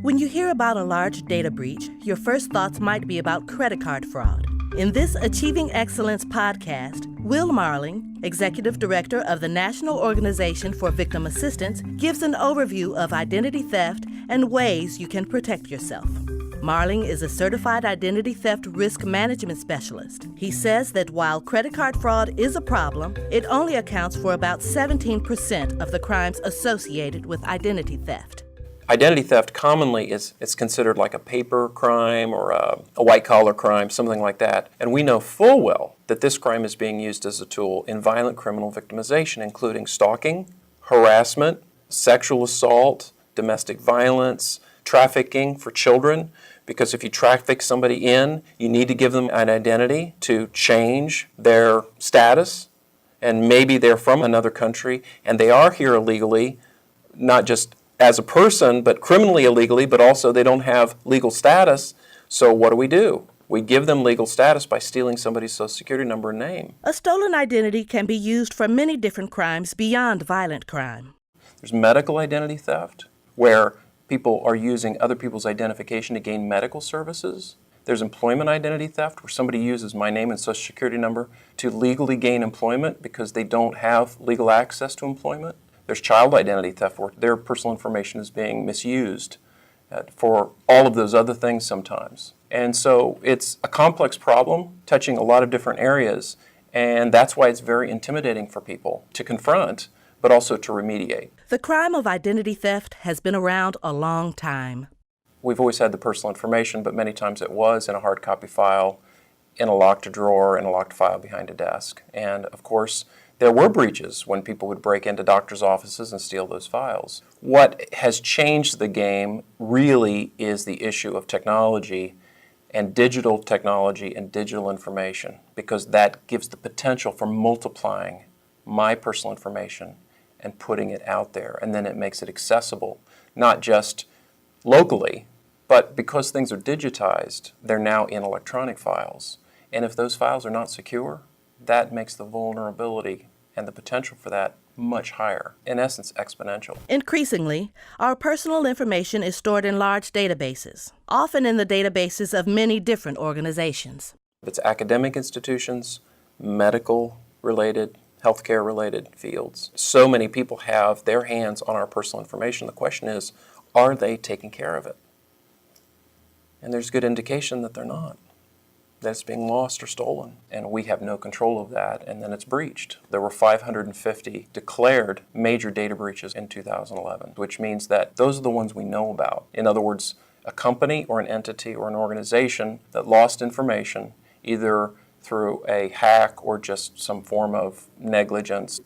When you hear about a large data breach, your first thoughts might be about credit card fraud. In this Achieving Excellence podcast, Will Marling, Executive Director of the National Organization for Victim Assistance, gives an overview of identity theft and ways you can protect yourself. Marling is a certified identity theft risk management specialist. He says that while credit card fraud is a problem, it only accounts for about 17% of the crimes associated with identity theft. Identity theft commonly is considered like a paper crime or a white-collar crime, something like that. And we know full well that this crime is being used as a tool in violent criminal victimization, including stalking, harassment, sexual assault, domestic violence, trafficking for children. Because if you traffic somebody in, you need to give them an identity to change their status. And maybe they're from another country and they are here illegally, not just as a person, but criminally illegally, but also they don't have legal status. So what do? We give them legal status by stealing somebody's social security number and name. A stolen identity can be used for many different crimes beyond violent crime. There's medical identity theft, where people are using other people's identification to gain medical services. There's employment identity theft, where somebody uses my name and social security number to legally gain employment because they don't have legal access to employment. There's child identity theft, where their personal information is being misused for all of those other things sometimes. And so it's a complex problem touching a lot of different areas, and that's why it's very intimidating for people to confront, but also to remediate. The crime of identity theft has been around a long time. We've always had the personal information, but many times it was in a hard copy file, in a locked drawer, in a locked file behind a desk. And of course, there were breaches when people would break into doctors' offices and steal those files. What has changed the game really is the issue of technology and digital technology and digital information, because that gives the potential for multiplying my personal information and putting it out there. And then it makes it accessible, not just locally, but because things are digitized, they're now in electronic files. And if those files are not secure, that makes the vulnerability and the potential for that much higher, in essence, exponential. Increasingly, our personal information is stored in large databases, often in the databases of many different organizations. It's academic institutions, medical-related, healthcare-related fields. So many people have their hands on our personal information. The question is, are they taking care of it? And there's good indication that they're not. That it's being lost or stolen, and we have no control of that, and then it's breached. There were 550 declared major data breaches in 2011, which means that those are the ones we know about. In other words, a company or an entity or an organization that lost information either through a hack or just some form of negligence.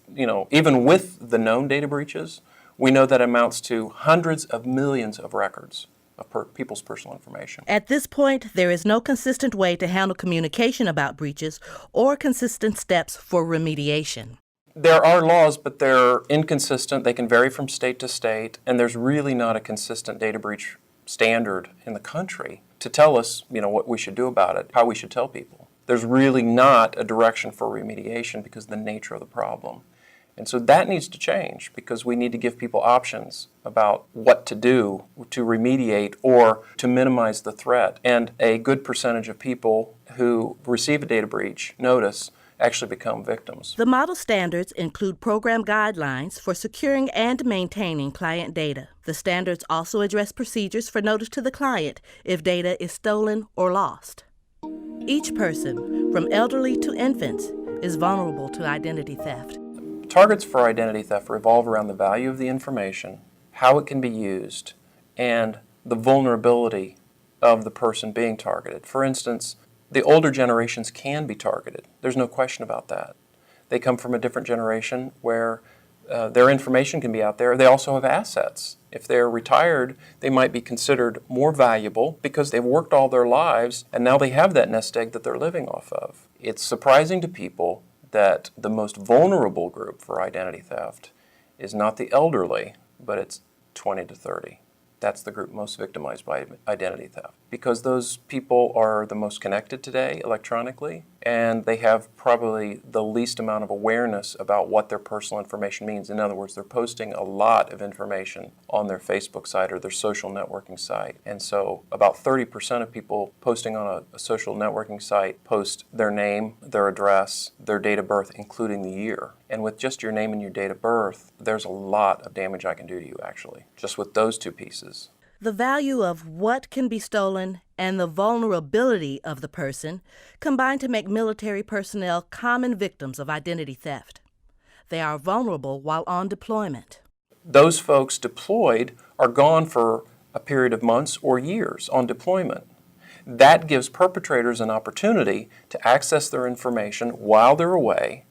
Even with the known data breaches, we know that amounts to hundreds of millions of records of people's personal information. At this point, there is no consistent way to handle communication about breaches or consistent steps for remediation. There are laws, but they're inconsistent. They can vary from state to state, and there's really not a consistent data breach standard in the country to tell us, what we should do about it, how we should tell people. There's really not a direction for remediation because of the nature of the problem. And so that needs to change, because we need to give people options about what to do to remediate or to minimize the threat. And a good percentage of people who receive a data breach notice actually become victims. The model standards include program guidelines for securing and maintaining client data. The standards also address procedures for notice to the client if data is stolen or lost. Each person, from elderly to infants, is vulnerable to identity theft. Targets for identity theft revolve around the value of the information, how it can be used, and the vulnerability of the person being targeted. For instance, the older generations can be targeted. There's no question about that. They come from a different generation where their information can be out there. They also have assets. If they're retired, they might be considered more valuable because they've worked all their lives and now they have that nest egg that they're living off of. It's surprising to people that the most vulnerable group for identity theft is not the elderly, but it's 20 to 30. That's the group most victimized by identity theft. Because those people are the most connected today electronically, and they have probably the least amount of awareness about what their personal information means. In other words, they're posting a lot of information on their Facebook site or their social networking site. And so about 30% of people posting on a social networking site post their name, their address, their date of birth, including the year. And with just your name and your date of birth, there's a lot of damage I can do to you, actually, just with those two pieces. The value of what can be stolen and the vulnerability of the person combine to make military personnel common victims of identity theft. They are vulnerable while on deployment. Those folks deployed are gone for a period of months or years on deployment. That gives perpetrators an opportunity to access their information while they're away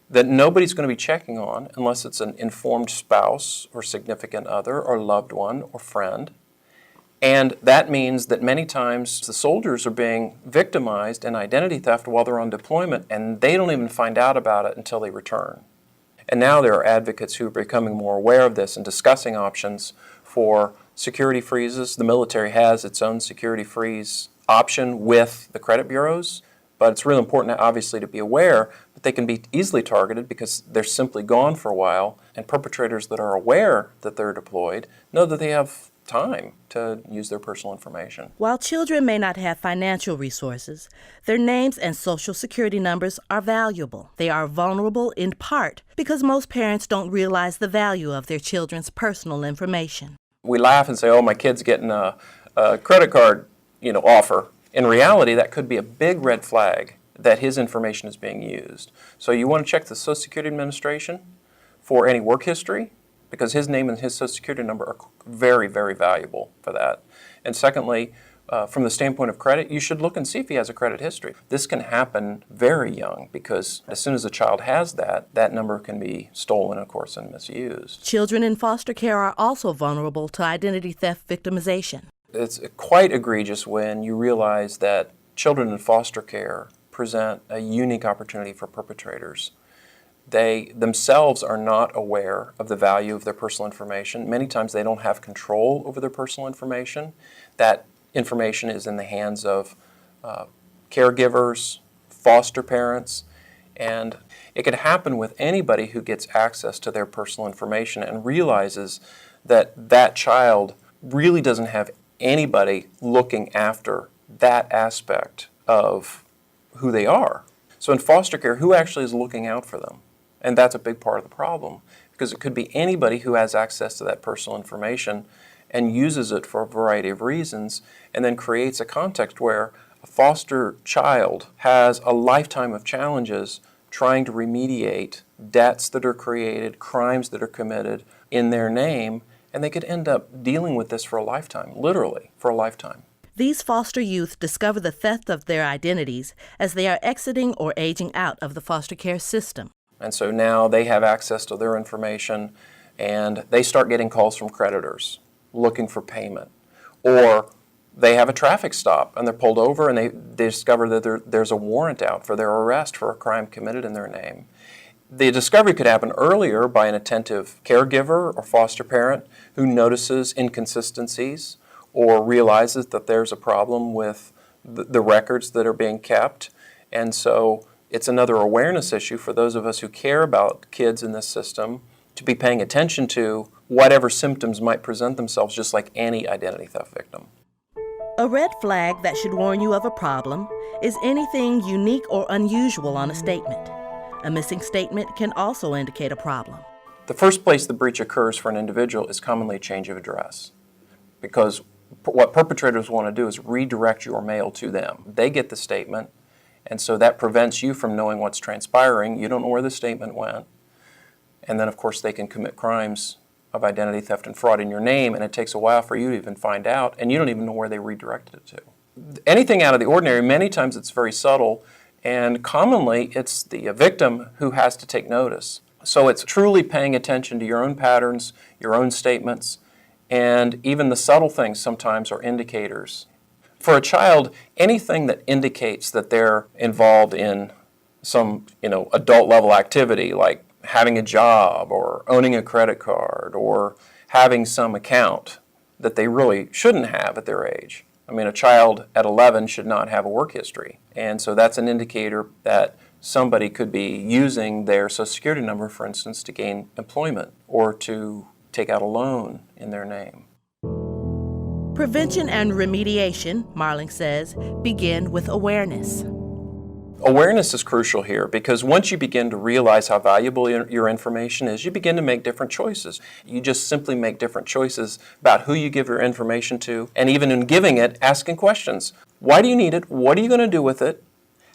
that nobody's going to be checking on unless it's an informed spouse or significant other or loved one or friend. And that means that many times the soldiers are being victimized in identity theft while they're on deployment, and they don't even find out about it until they return. And now there are advocates who are becoming more aware of this and discussing options for security freezes. The military has its own security freeze option with the credit bureaus, but it's really important, obviously, to be aware that they can be easily targeted because they're simply gone for a while, and perpetrators that are aware that they're deployed know that they have time to use their personal information. While children may not have financial resources, their names and social security numbers are valuable. They are vulnerable in part because most parents don't realize the value of their children's personal information. We laugh and say, oh, my kid's getting a credit card offer. In reality, that could be a big red flag that his information is being used. So you want to check the Social Security Administration for any work history, because his name and his Social Security number are very, very valuable for that. And secondly, from the standpoint of credit, you should look and see if he has a credit history. This can happen very young because as soon as a child has that number can be stolen, of course, and misused. Children in foster care are also vulnerable to identity theft victimization. It's quite egregious when you realize that children in foster care present a unique opportunity for perpetrators. They themselves are not aware of the value of their personal information. Many times they don't have control over their personal information. That information is in the hands of caregivers, foster parents, and it could happen with anybody who gets access to their personal information and realizes that that child really doesn't have anybody looking after that aspect of who they are. So in foster care, who actually is looking out for them? And that's a big part of the problem, because it could be anybody who has access to that personal information and uses it for a variety of reasons, and then creates a context where a foster child has a lifetime of challenges trying to remediate debts that are created, crimes that are committed in their name, and they could end up dealing with this for a lifetime, literally for a lifetime. These foster youth discover the theft of their identities as they are exiting or aging out of the foster care system. And so now they have access to their information, and they start getting calls from creditors looking for payment. Or they have a traffic stop, and they're pulled over, and they discover that there's a warrant out for their arrest for a crime committed in their name. The discovery could happen earlier by an attentive caregiver or foster parent who notices inconsistencies or realizes that there's a problem with the records that are being kept. And so it's another awareness issue for those of us who care about kids in this system to be paying attention to whatever symptoms might present themselves, just like any identity theft victim. A red flag that should warn you of a problem is anything unique or unusual on a statement. A missing statement can also indicate a problem. The first place the breach occurs for an individual is commonly a change of address, because what perpetrators want to do is redirect your mail to them. They get the statement, and so that prevents you from knowing what's transpiring. You don't know where the statement went. And then, of course, they can commit crimes of identity theft and fraud in your name, and it takes a while for you to even find out, and you don't even know where they redirected it to. Anything out of the ordinary, many times it's very subtle, and commonly it's the victim who has to take notice. So it's truly paying attention to your own patterns, your own statements, and even the subtle things sometimes are indicators. For a child, anything that indicates that they're involved in some, adult level activity, like having a job or owning a credit card or having some account that they really shouldn't have at their age, I mean, a child at 11 should not have a work history. And so that's an indicator that somebody could be using their Social Security number, for instance, to gain employment or to take out a loan in their name. Prevention and remediation, Marling says, begin with awareness. Awareness is crucial here because once you begin to realize how valuable your information is, you begin to make different choices. You just simply make different choices about who you give your information to, and even in giving it, asking questions. Why do you need it? What are you going to do with it?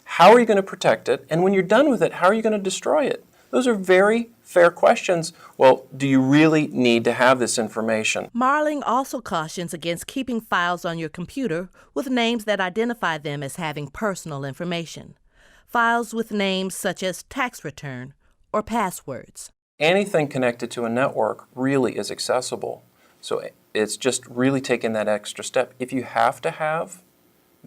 How are you going to protect it? And when you're done with it, how are you going to destroy it? Those are very fair questions. Well, do you really need to have this information? Marling also cautions against keeping files on your computer with names that identify them as having personal information. Files with names such as tax return or passwords. Anything connected to a network really is accessible. So it's just really taking that extra step. If you have to have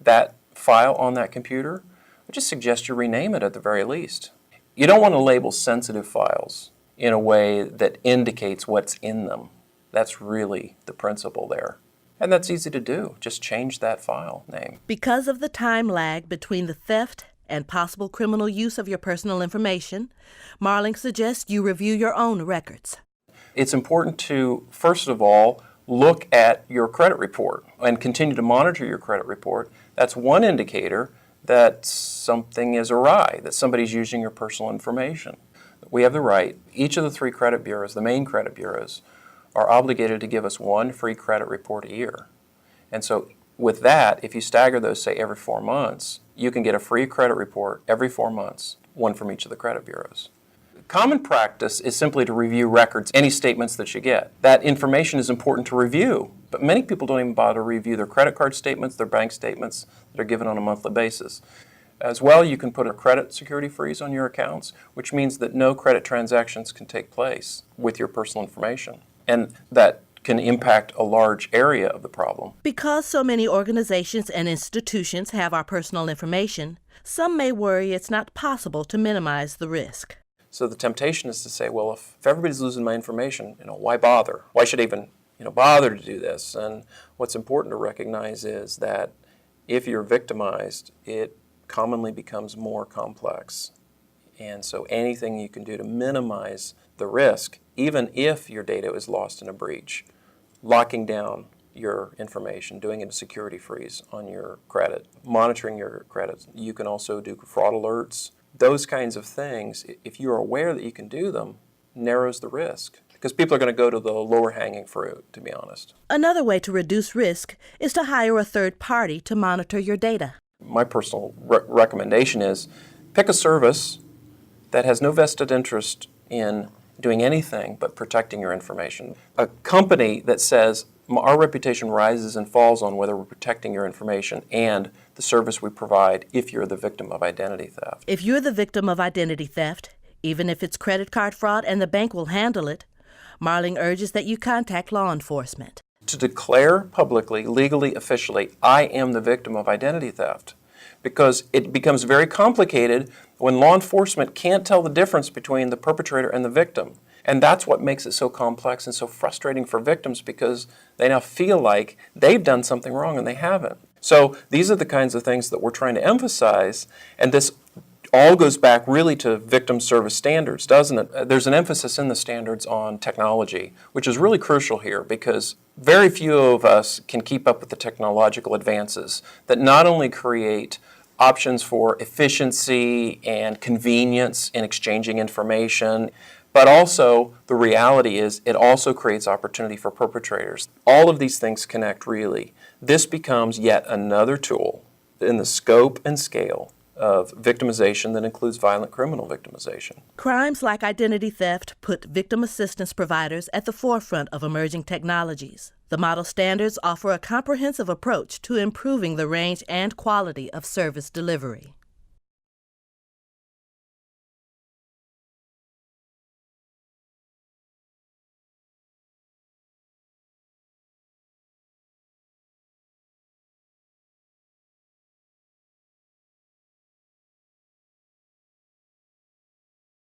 that file on that computer, I just suggest you rename it at the very least. You don't want to label sensitive files in a way that indicates what's in them. That's really the principle there. And that's easy to do. Just change that file name. Because of the time lag between the theft and possible criminal use of your personal information, Marling suggests you review your own records. It's important to, first of all, look at your credit report and continue to monitor your credit report. That's one indicator that something is awry, that somebody's using your personal information. We have the right, each of the 3 credit bureaus, the main credit bureaus, are obligated to give us 1 free credit report a year. And so with that, if you stagger those, say, every 4 months, you can get a free credit report every 4 months, 1 from each of the credit bureaus. Common practice is simply to review records, any statements that you get. That information is important to review, but many people don't even bother to review their credit card statements, their bank statements that are given on a monthly basis. As well, you can put a credit security freeze on your accounts, which means that no credit transactions can take place with your personal information. And that can impact a large area of the problem. Because so many organizations and institutions have our personal information, some may worry it's not possible to minimize the risk. So the temptation is to say, well, if everybody's losing my information, why bother? Why should I even, bother to do this? And what's important to recognize is that if you're victimized, it commonly becomes more complex. And so anything you can do to minimize the risk, even if your data is lost in a breach, locking down your information, doing a security freeze on your credit, monitoring your credit. You can also do fraud alerts. Those kinds of things, if you're aware that you can do them, narrows the risk. Because people are going to go to the lower hanging fruit, to be honest. Another way to reduce risk is to hire a third party to monitor your data. My personal recommendation is pick a service that has no vested interest in doing anything but protecting your information. A company that says our reputation rises and falls on whether we're protecting your information and the service we provide if you're the victim of identity theft. If you're the victim of identity theft, even if it's credit card fraud and the bank will handle it, Marling urges that you contact law enforcement. To declare publicly, legally, officially, I am the victim of identity theft. Because it becomes very complicated when law enforcement can't tell the difference between the perpetrator and the victim. And that's what makes it so complex and so frustrating for victims, because they now feel like they've done something wrong and they haven't. So these are the kinds of things that we're trying to emphasize, and this all goes back really to victim service standards, doesn't it? There's an emphasis in the standards on technology, which is really crucial here because very few of us can keep up with the technological advances that not only create options for efficiency and convenience in exchanging information, but also the reality is it also creates opportunity for perpetrators. All of these things connect really. This becomes yet another tool in the scope and scale of victimization that includes violent criminal victimization. Crimes like identity theft put victim assistance providers at the forefront of emerging technologies. The model standards offer a comprehensive approach to improving the range and quality of service delivery.